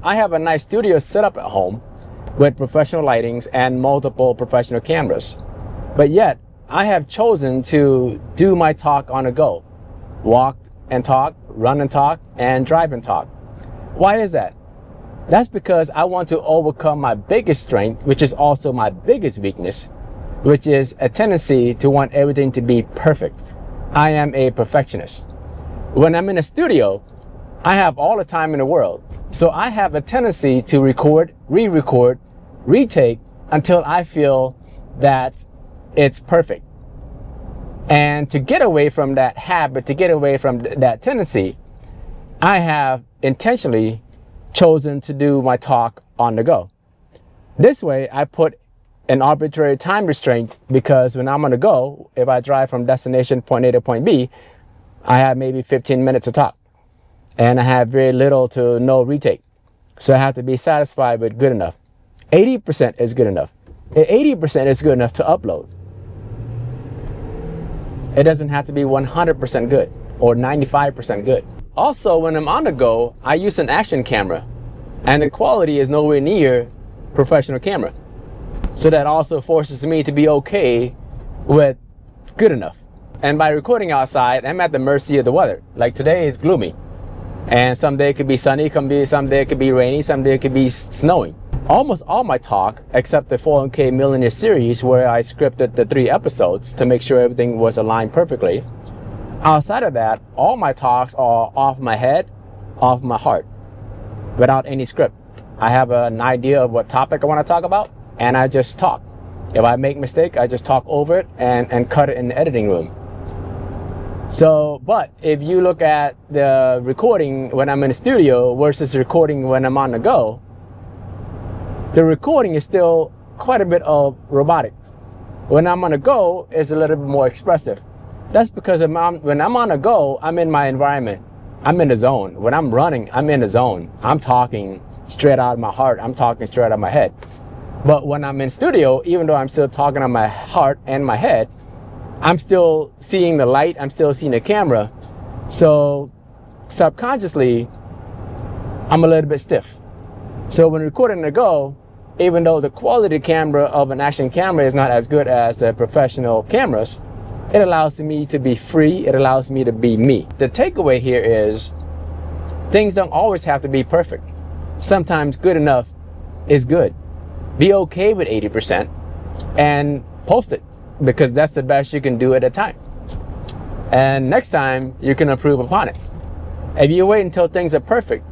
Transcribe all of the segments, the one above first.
I have a nice studio set up at home with professional lightings and multiple professional cameras. But yet, I have chosen to do my talk on the go. Walk and talk, run and talk, and drive and talk. Why is that? That's because I want to overcome my biggest strength, which is also my biggest weakness, which is a tendency to want everything to be perfect. I am a perfectionist. When I'm in a studio, I have all the time in the world. So I have a tendency to record, re-record, retake until I feel that it's perfect. And to get away from that habit, to get away from that tendency, I have intentionally chosen to do my talk on the go. This way, I put an arbitrary time restraint because when I'm on the go, if I drive from destination point A to point B, I have maybe 15 minutes to talk. And I have very little to no retake. So I have to be satisfied with good enough. 80% is good enough. 80% is good enough to upload. It doesn't have to be 100% good or 95% good. Also, when I'm on the go, I use an action camera and the quality is nowhere near professional camera. So that also forces me to be okay with good enough. And by recording outside, I'm at the mercy of the weather. Like today it's gloomy. And someday it could be sunny, someday it could be rainy, someday it could be snowing. Almost all my talk, except the 4K Millionaire series where I scripted the 3 episodes to make sure everything was aligned perfectly. Outside of that, all my talks are off my head, off my heart, without any script. I have an idea of what topic I want to talk about, and I just talk. If I make a mistake, I just talk over it and cut it in the editing room. So, but if you look at the recording when I'm in the studio versus recording when I'm on the go, the recording is still quite a bit of robotic. When I'm on the go, it's a little bit more expressive. That's because when I'm on the go, I'm in my environment. I'm in the zone. When I'm running, I'm in the zone. I'm talking straight out of my heart. I'm talking straight out of my head. But when I'm in studio, even though I'm still talking on my heart and my head, I'm still seeing the light. I'm still seeing the camera. So subconsciously, I'm a little bit stiff. So when recording the go, even though the quality camera of an action camera is not as good as the professional cameras, it allows me to be free. It allows me to be me. The takeaway here is things don't always have to be perfect. Sometimes good enough is good. Be okay with 80% and post it because that's the best you can do at a time. And next time you can improve upon it. If you wait until things are perfect,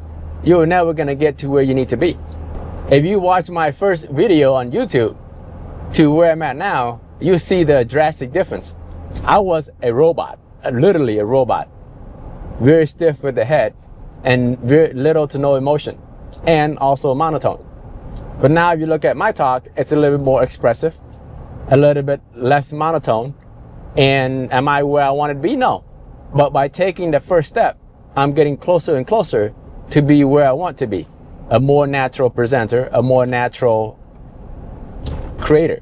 you're never gonna get to where you need to be. If you watch my first video on YouTube to where I'm at now, you see the drastic difference. I was a robot, literally a robot, very stiff with the head and very little to no emotion and also monotone. But now if you look at my talk, it's a little bit more expressive, a little bit less monotone. And am I where I want to be? No. But by taking the first step, I'm getting closer and closer to be where I want to be. A more natural presenter, a more natural creator.